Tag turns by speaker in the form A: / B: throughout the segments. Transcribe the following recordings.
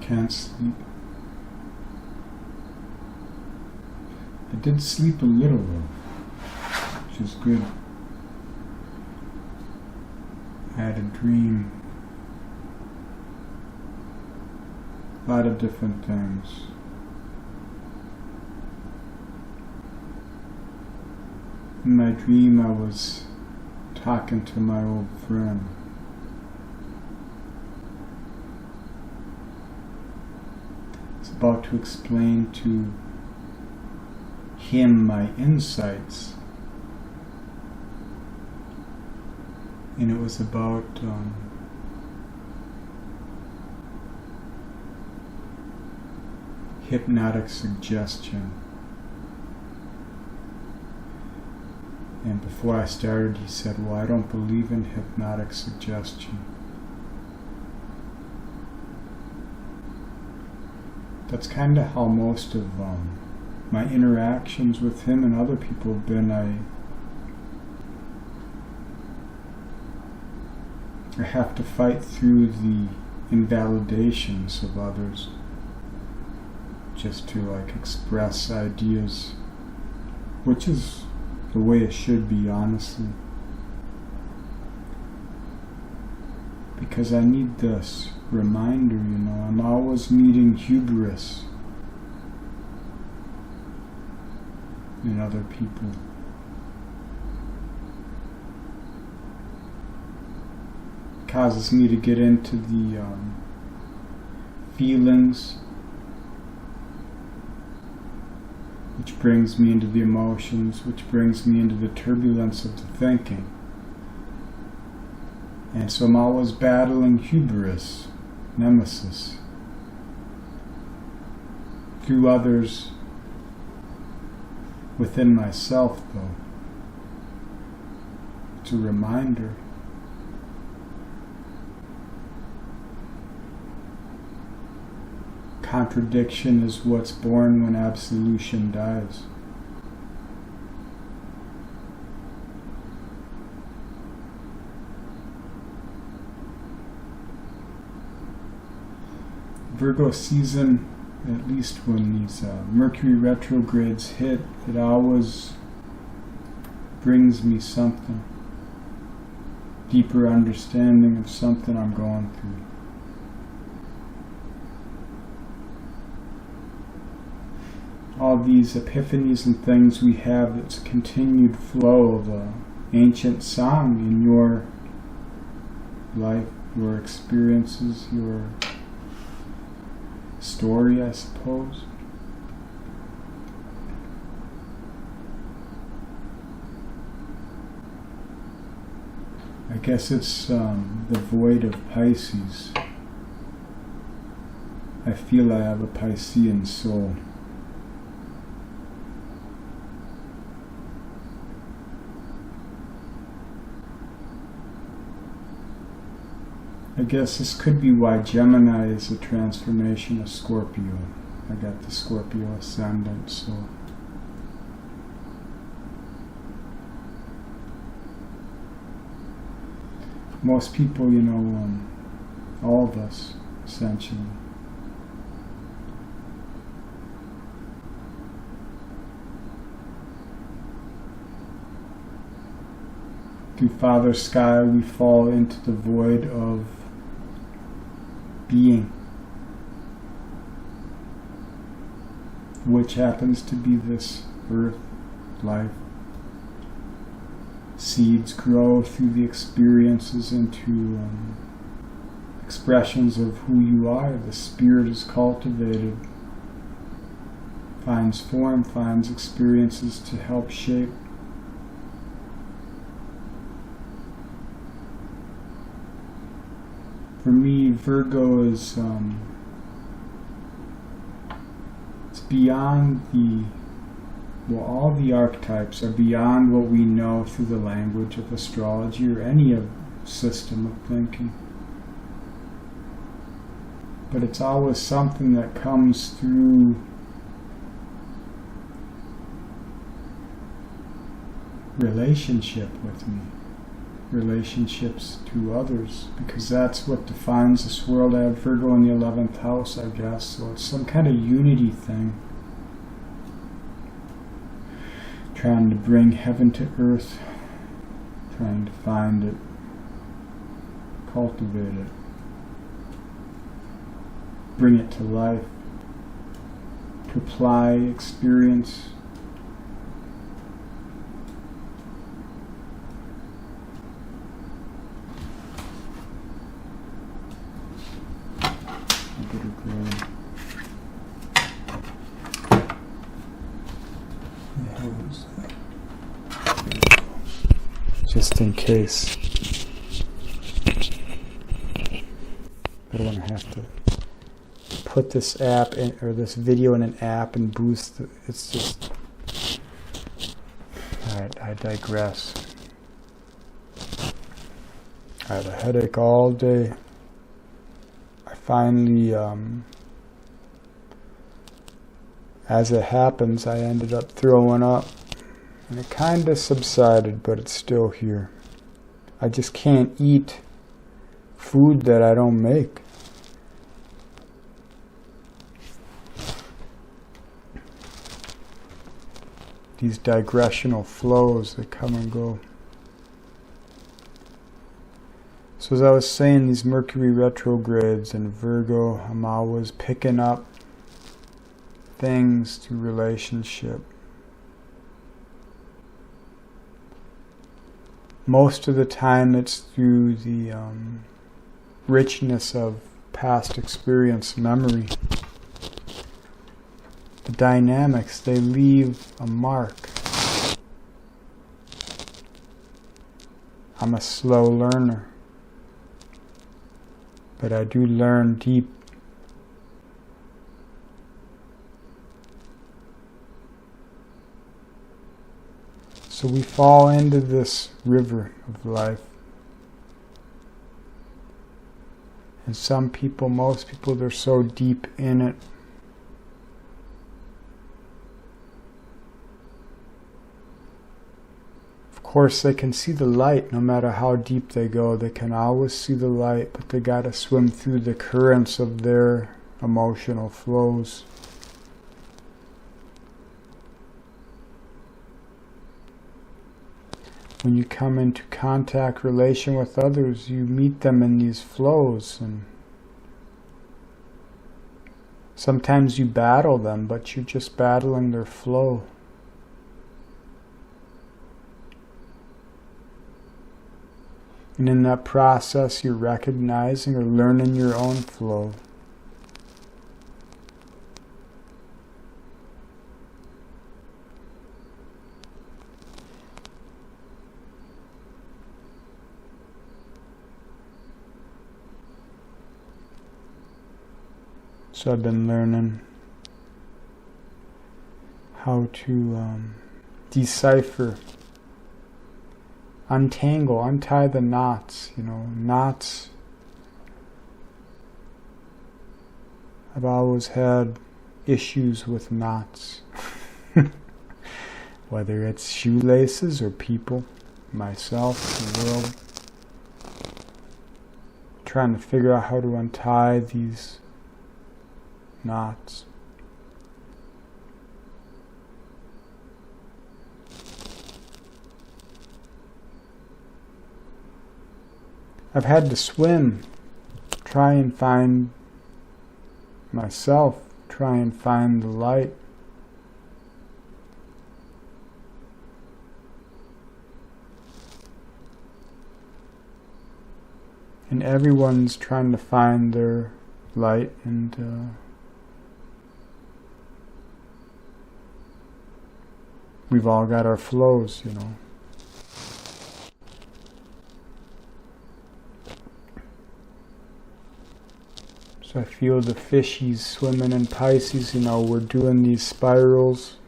A: can't sleep. I did sleep a little though, which is good. I had a dream. A lot of different things. In my dream I was talking to my old friend. I was about to explain to him my insights. And it was about hypnotic suggestion. And before I started, he said, well, I don't believe in hypnotic suggestion. That's kind of how most of my interactions with him and other people have been. I have to fight through the invalidations of others just to express ideas, which is the way it should be, honestly. Because I need this reminder, I'm always meeting hubris in other people. Causes me to get into the feelings, which brings me into the emotions, which brings me into the turbulence of the thinking. And so I'm always battling hubris, nemesis, through others, within myself though. It's a reminder. Contradiction is what's born when absolution dies. Virgo season, at least when these Mercury retrogrades hit, it always brings me something, deeper understanding of something I'm going through. All these epiphanies and things we have, it's a continued flow of an ancient song in your life, your experiences, your story, I suppose. I guess it's the void of Pisces. I feel I have a Piscean soul. I guess this could be why Gemini is a transformation of Scorpio. I got the Scorpio ascendant, so most people, all of us, essentially. Through Father Sky, we fall into the void of being, which happens to be this earth, life. Seeds grow through the experiences into expressions of who you are. The spirit is cultivated, finds form, finds experiences to help shape. For me, Virgo is it's beyond all the archetypes are beyond what we know through the language of astrology or any system of thinking. But it's always something that comes through relationship with me. relationships to others, because that's what defines this world. I have Virgo in the 11th house, I guess, so it's some kind of unity thing. Trying to bring heaven to earth, trying to find it, cultivate it, bring it to life, to apply experience. Just in case. I don't want to have to put this app in, or this video in an app and boost it. It's just... Alright, I digress. I had a headache all day. I finally, as it happens, I ended up throwing up. And it kind of subsided, but it's still here. I just can't eat food that I don't make. These digressional flows that come and go. So as I was saying, these Mercury retrogrades in Virgo, I'm always picking up things to relationship. Most of the time it's through the richness of past experience, memory. The dynamics, they leave a mark. I'm a slow learner, but I do learn deep. So we fall into this river of life. And some people, most people, they're so deep in it. Of course, they can see the light no matter how deep they go. They can always see the light, but they gotta swim through the currents of their emotional flows. When you come into contact, relation with others, you meet them in these flows, and sometimes you battle them, but you're just battling their flow. And in that process, you're recognizing or learning your own flow. So I've been learning how to decipher, untangle, untie the knots, knots. I've always had issues with knots, whether it's shoelaces or people, myself, the world. Trying to figure out how to untie these knots. I've had to swim, try and find myself, try and find the light. And everyone's trying to find their light, and we've all got our flows, So I feel the fishies swimming in Pisces, we're doing these spirals,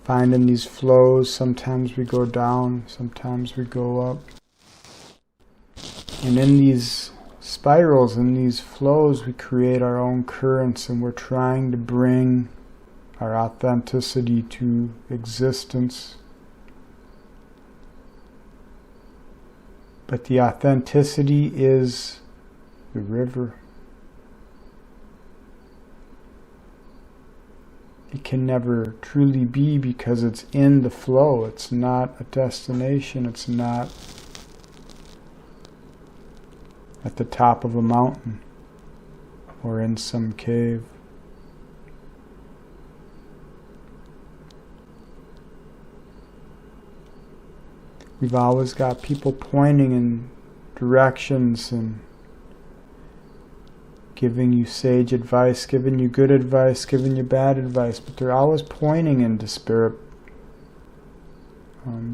A: finding these flows. Sometimes we go down, sometimes we go up. And in these spirals, in these flows, we create our own currents, and we're trying to bring our authenticity to existence. But the authenticity is the river. It can never truly be because it's in the flow. It's not a destination. It's not at the top of a mountain or in some cave. We've always got people pointing in directions and giving you sage advice, giving you good advice, giving you bad advice, but they're always pointing in disparate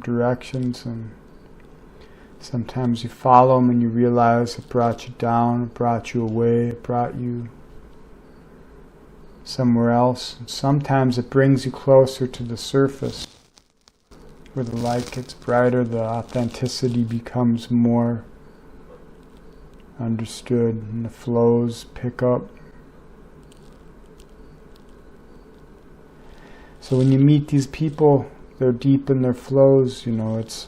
A: directions, and sometimes you follow them and you realize it brought you down, it brought you away, it brought you somewhere else. And sometimes it brings you closer to the surface, where the light gets brighter, the authenticity becomes more understood, and the flows pick up. So when you meet these people, they're deep in their flows, you know, it's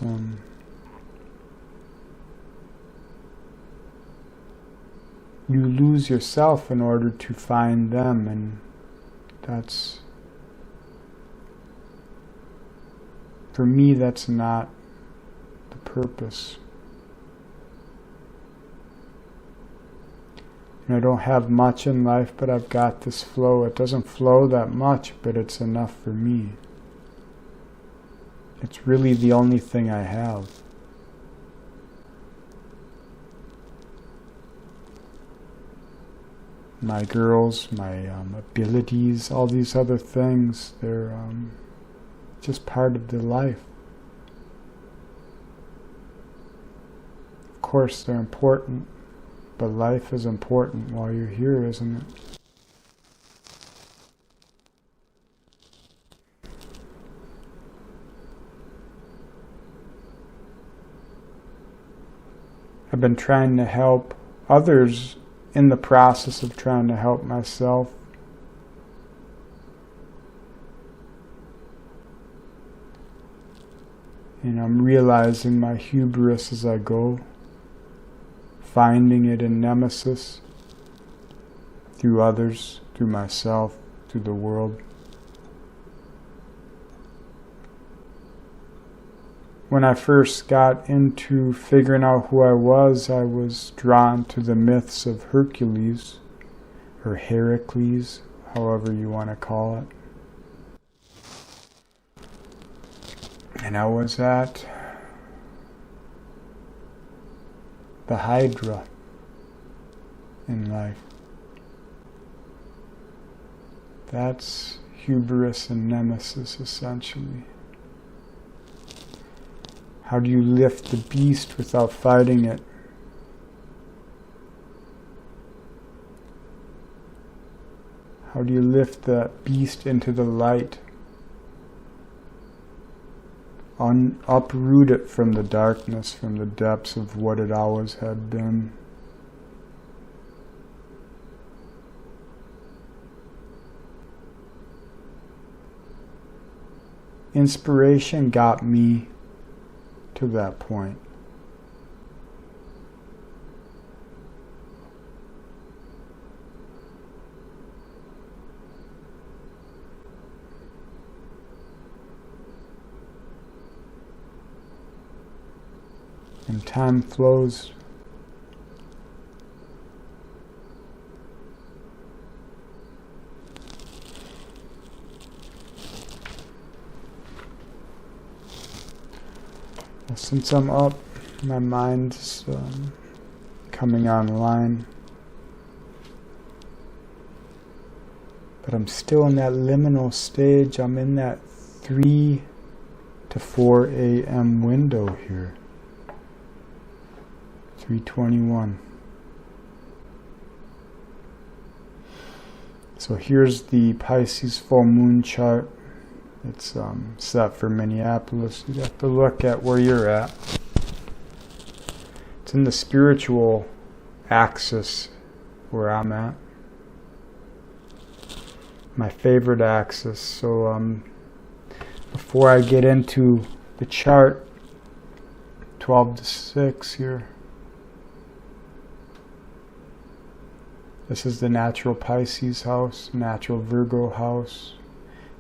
A: you lose yourself in order to find them, and that's, for me, that's not the purpose. I don't have much in life, but I've got this flow. It doesn't flow that much, but it's enough for me. It's really the only thing I have. My girls, my abilities, all these other things, they're just part of the life. Of course, they're important. But life is important while you're here, isn't it? I've been trying to help others in the process of trying to help myself. And I'm realizing my hubris as I go. Finding it in nemesis, through others, through myself, through the world. When I first got into figuring out who I was drawn to the myths of Hercules, or Heracles, however you want to call it. And I was at the Hydra in life. That's hubris and nemesis, essentially. How do you lift the beast without fighting it? How do you lift the beast into the light? Uproot it from the darkness, from the depths of what it always had been. Inspiration got me to that point. And time flows. Well, since I'm up, my mind's coming online. But I'm still in that liminal stage. I'm in that 3 to 4 a.m. window here. 3:21. So here's the Pisces full moon chart. It's set for Minneapolis. You have to look at where you're at. It's in the spiritual axis where I'm at. My favorite axis. So before I get into the chart, 12 to 6 here. This is the natural Pisces house, natural Virgo house.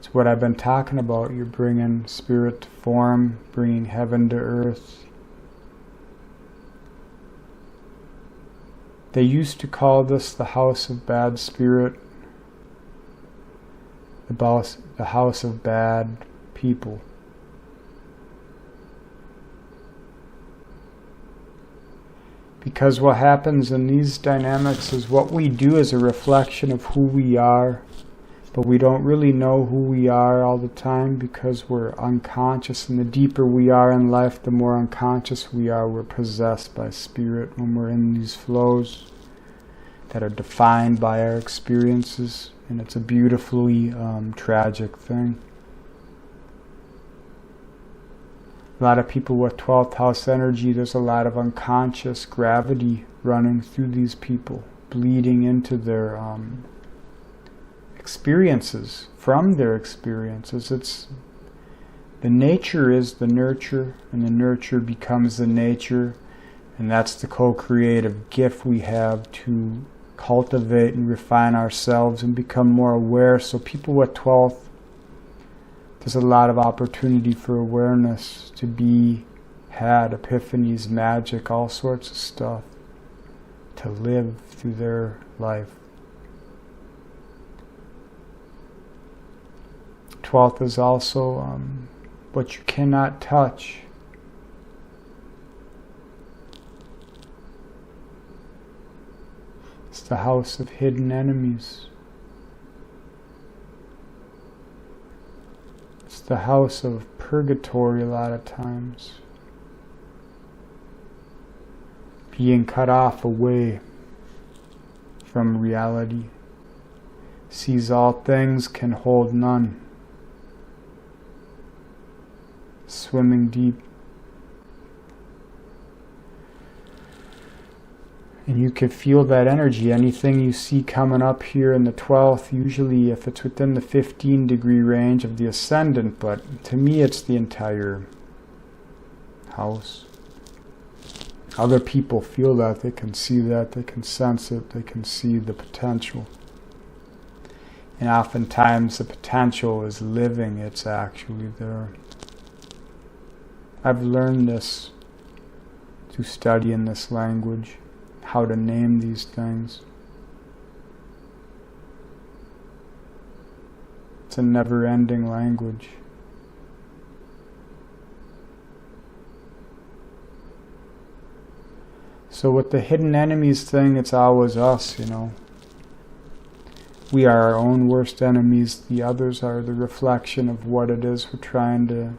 A: It's what I've been talking about. You're bringing spirit to form, bringing heaven to earth. They used to call this the house of bad spirit, the house of bad people. Because what happens in these dynamics is what we do is a reflection of who we are, but we don't really know who we are all the time because we're unconscious, and the deeper we are in life, the more unconscious we are. We're possessed by spirit when we're in these flows that are defined by our experiences, and it's a beautifully tragic thing. A lot of people with 12th house energy, there's a lot of unconscious gravity running through these people, bleeding into their experiences, from their experiences. It's the nature is the nurture, and the nurture becomes the nature, and that's the co-creative gift we have to cultivate and refine ourselves and become more aware. So people with 12th, there's a lot of opportunity for awareness to be had, epiphanies, magic, all sorts of stuff to live through their life. 12th is also what you cannot touch. It's the house of hidden enemies. It's the house of purgatory a lot of times. Being cut off away from reality. Sees all things, can hold none. Swimming deep. And you can feel that energy. Anything you see coming up here in the 12th, usually if it's within the 15-degree range of the ascendant, but to me it's the entire house. Other people feel that, they can see that, they can sense it, they can see the potential. And oftentimes the potential is living, it's actually there. I've learned this through studying this language, how to name these things. It's a never-ending language. So with the hidden enemies thing, it's always us, you know. We are our own worst enemies. The others are the reflection of what it is we're trying to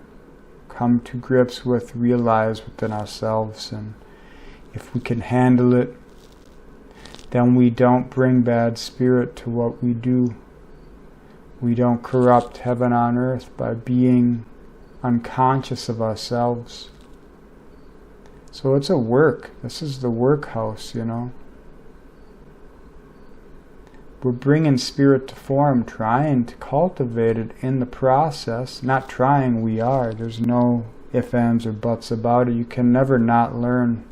A: come to grips with, realize within ourselves. And if we can handle it, then we don't bring bad spirit to what we do. We don't corrupt heaven on earth by being unconscious of ourselves. So it's a work. This is the workhouse, you know. We're bringing spirit to form, trying to cultivate it in the process. Not trying, we are. There's no ifs, ands, or buts about it. You can never not learn.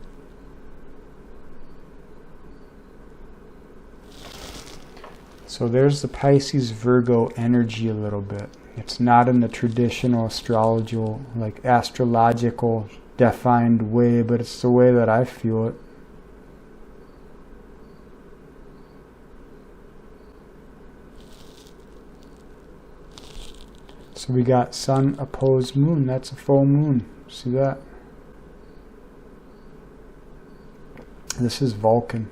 A: So there's the Pisces Virgo energy a little bit. It's not in the traditional astrological defined way, but it's the way that I feel it. So we got Sun opposed Moon. That's a full moon. See that? This is Vulcan.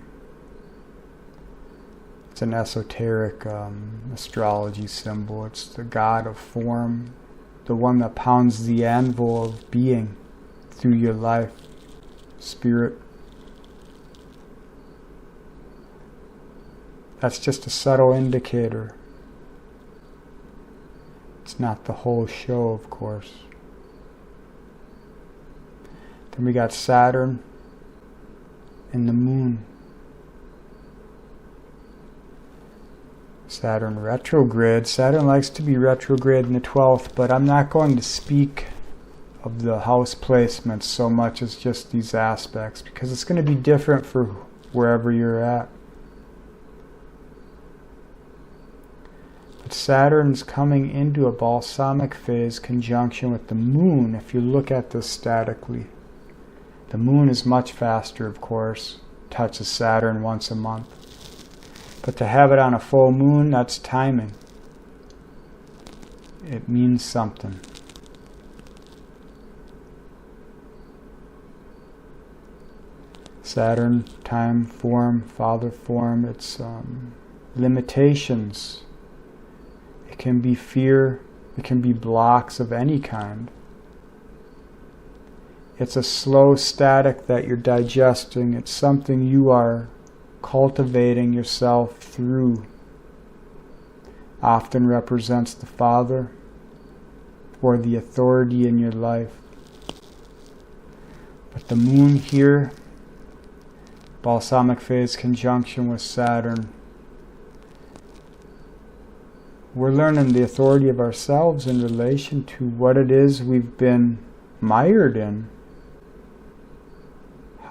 A: It's an esoteric astrology symbol. It's the god of form, the one that pounds the anvil of being through your life, spirit. That's just a subtle indicator. It's not the whole show, of course. Then we got Saturn and the Moon. Saturn retrograde. Saturn likes to be retrograde in the 12th, but I'm not going to speak of the house placements so much as just these aspects, because it's going to be different for wherever you're at. But Saturn's coming into a balsamic phase conjunction with the moon. If you look at this statically, the moon is much faster, of course, touches Saturn once a month. But to have it on a full moon, that's timing. It means something. Saturn, time, form, father form, it's limitations. It can be fear, it can be blocks of any kind. It's a slow static that you're digesting. It's something you are cultivating yourself through. Often represents the father or the authority in your life. But the moon here, balsamic phase conjunction with Saturn, we're learning the authority of ourselves in relation to what it is we've been mired in.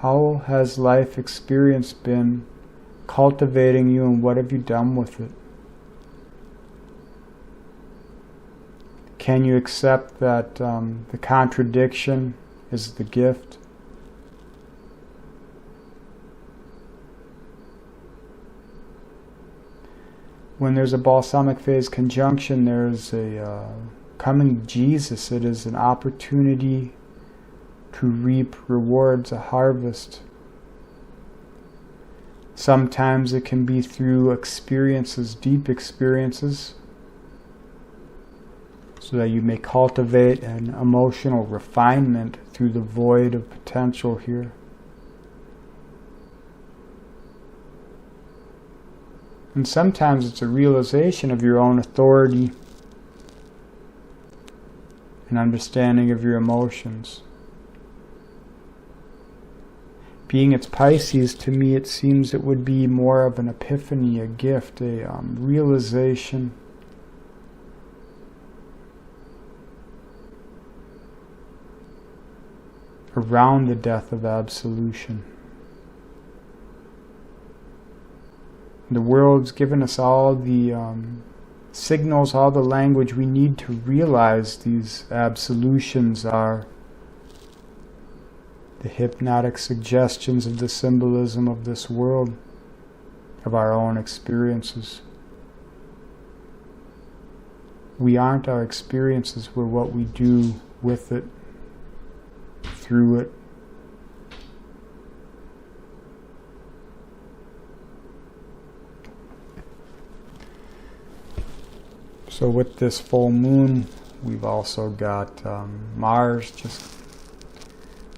A: How has life experience been cultivating you, and what have you done with it? Can you accept that the contradiction is the gift? When there's a balsamic phase conjunction, there's a coming Jesus. It is an opportunity to reap rewards, a harvest. Sometimes it can be through experiences, deep experiences, so that you may cultivate an emotional refinement through the void of potential here. And sometimes it's a realization of your own authority, an understanding of your emotions. Being it's Pisces, to me it seems it would be more of an epiphany, a gift, a realization. Around the death of absolution. The world's given us all the signals, all the language we need to realize these absolutions are the hypnotic suggestions of the symbolism of this world, of our own experiences. We aren't our experiences, we're what we do with it, through it. So with this full moon, we've also got Mars just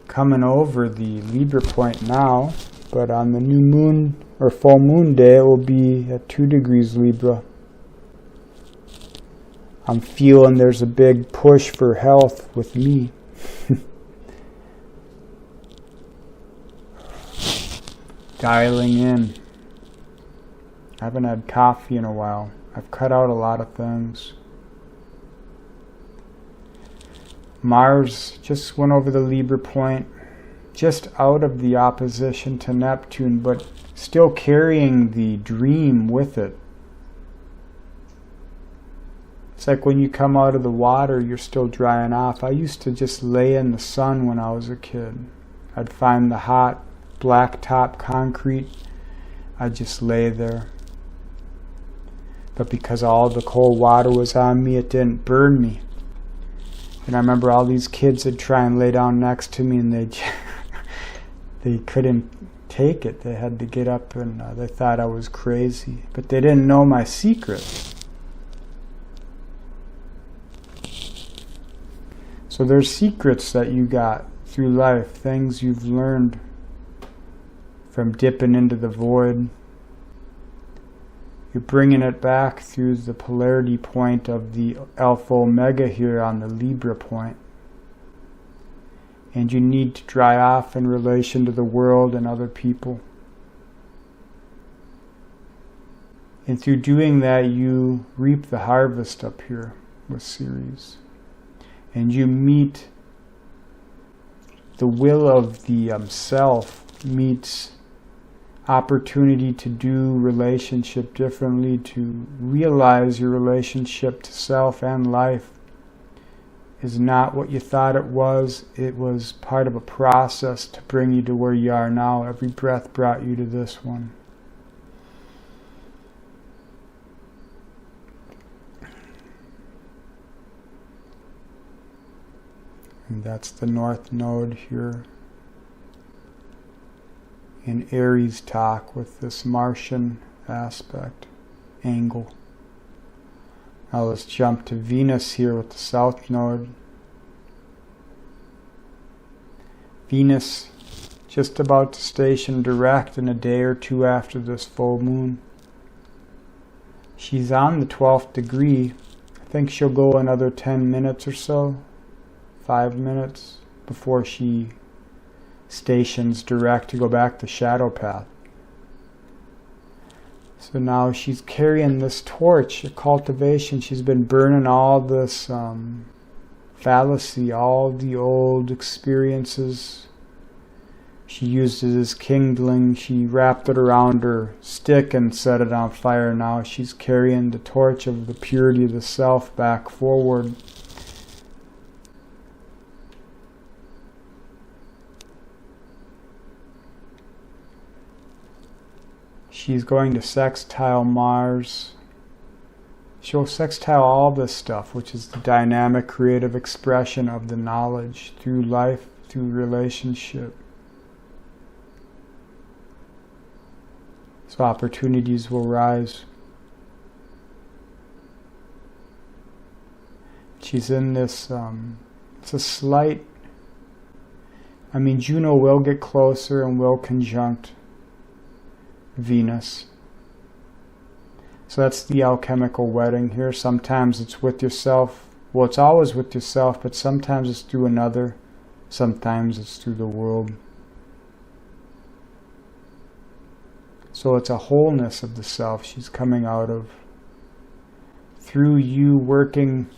A: coming over the Libra point now, but on the new moon or full moon day it will be at 2 degrees Libra. I'm feeling there's a big push for health with me. Dialing in. I haven't had coffee in a while. I've cut out a lot of things. Mars just went over the Libra point, just out of the opposition to Neptune, but still carrying the dream with it. It's like when you come out of the water, you're still drying off. I used to just lay in the sun when I was a kid. I'd find the hot blacktop concrete. I'd just lay there. But because all the cold water was on me, it didn't burn me. And I remember all these kids would try and lay down next to me, and they couldn't take it. They had to get up, and they thought I was crazy. But they didn't know my secret. So there's secrets that you got through life, things you've learned from dipping into the void. You're bringing it back through the polarity point of the Alpha Omega here on the Libra point. And you need to dry off in relation to the world and other people. And through doing that, you reap the harvest up here with Ceres. And you meet the will of the self meets opportunity to do relationship differently, to realize your relationship to self and life is not what you thought it was. It was part of a process to bring you to where you are now. Every breath brought you to this one. And that's the North Node here in Aries talk with this Martian aspect, angle. Now let's jump to Venus here with the South Node. Venus just about to station direct in a day or two after this full moon. She's on the 12th degree. I think she'll go another 10 minutes or so, 5 minutes before she stations direct to go back to shadow path. So now she's carrying this torch, a cultivation. She's been burning all this fallacy, all the old experiences. She used it as kindling. She wrapped it around her stick and set it on fire. Now she's carrying the torch of the purity of the self back forward. She's going to sextile Mars. She'll sextile all this stuff, which is the dynamic creative expression of the knowledge through life, through relationship. So opportunities will rise. She's in this, it's a slight, Juno will get closer and will conjunct Venus. So that's the alchemical wedding here. Sometimes it's with yourself. Well, it's always with yourself, but sometimes it's through another. Sometimes it's through the world. So it's a wholeness of the self she's coming out of. Through you working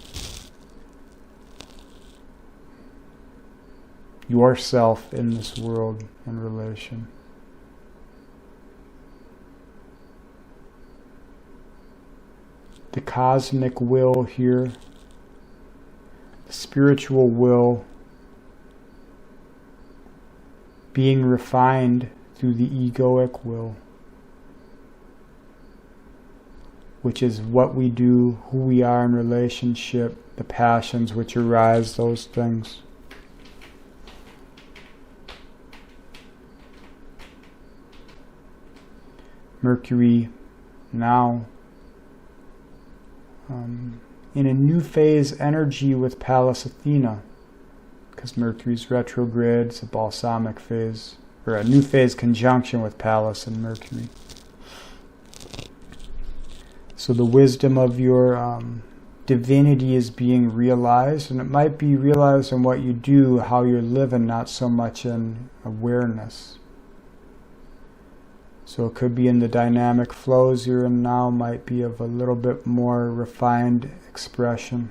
A: yourself in this world and relation. The cosmic will here, the spiritual will being refined through the egoic will, which is what we do, who we are in relationship, the passions which arise, those things. Mercury now in a new phase energy with Pallas Athena, because Mercury's retrograde, it's a balsamic phase, or a new phase conjunction with Pallas and Mercury. So the wisdom of your divinity is being realized, and it might be realized in what you do, how you're living, not so much in awareness. So it could be in the dynamic flows you're in now, might be of a little bit more refined expression.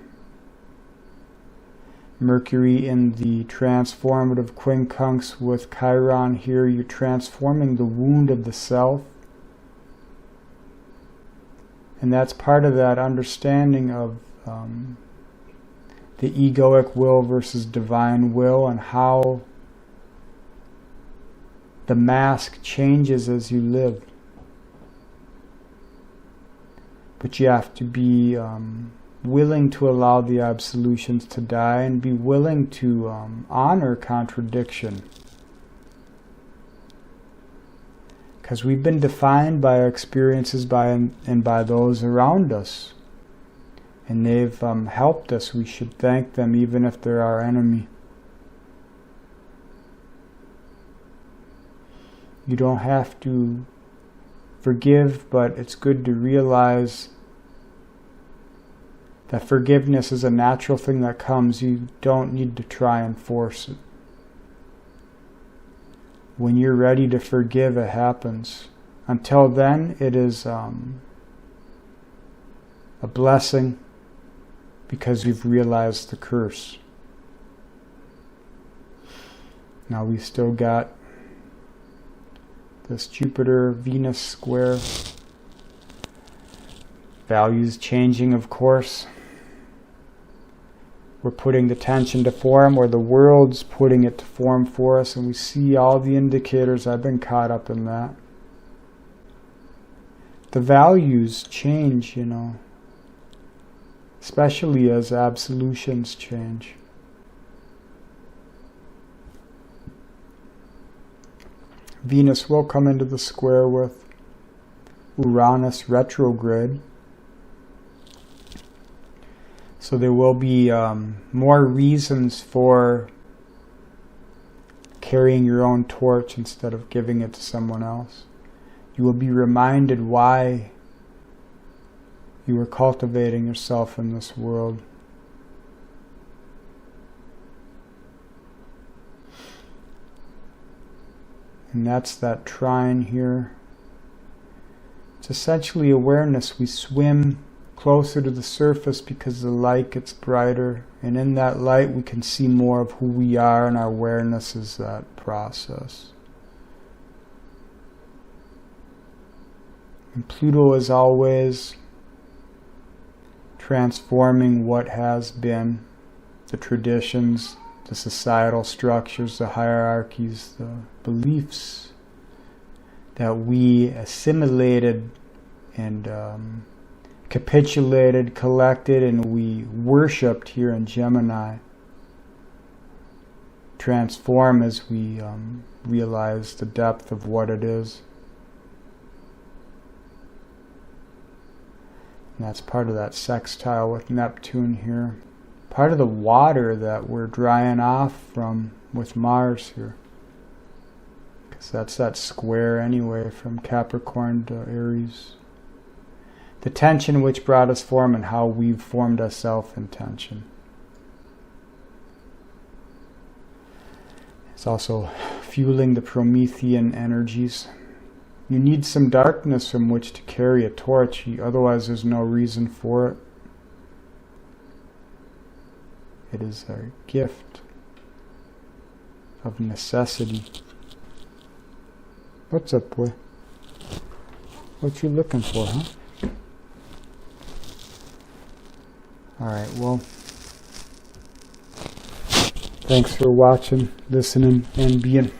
A: Mercury in the transformative quincunx with Chiron here, you're transforming the wound of the self. And that's part of that understanding of the egoic will versus divine will, and how the mask changes as you live. But you have to be willing to allow the absolutions to die, and be willing to honor contradiction. Because we've been defined by our experiences and by those around us. And they've helped us. We should thank them even if they're our enemy. You don't have to forgive, but it's good to realize that forgiveness is a natural thing that comes. You don't need to try and force it. When you're ready to forgive, it happens. Until then, it is a blessing, because you've realized the curse. Now we still got this Jupiter-Venus square. Values changing, of course. We're putting the tension to form, or the world's putting it to form for us, and we see all the indicators. I've been caught up in that. The values change, you know, especially as absolutions change. Venus will come into the square with Uranus retrograde. So there will be more reasons for carrying your own torch instead of giving it to someone else. You will be reminded why you were cultivating yourself in this world. And that's that trine here. It's essentially awareness. We swim closer to the surface because the light gets brighter, and in that light we can see more of who we are, and our awareness is that process. And Pluto is always transforming what has been, the traditions, the societal structures, the hierarchies, the beliefs that we assimilated and capitulated, collected, and we worshipped here in Gemini. Transform as we realize the depth of what it is. And that's part of that sextile with Neptune here. Part of the water that we're drying off from with Mars here. Because that's that square anyway from Capricorn to Aries. The tension which brought us form and how we've formed ourselves in tension. It's also fueling the Promethean energies. You need some darkness from which to carry a torch, otherwise there's no reason for it. It is a gift of necessity. What's up, boy? What you looking for, huh? Alright, well, thanks for watching, listening, and being.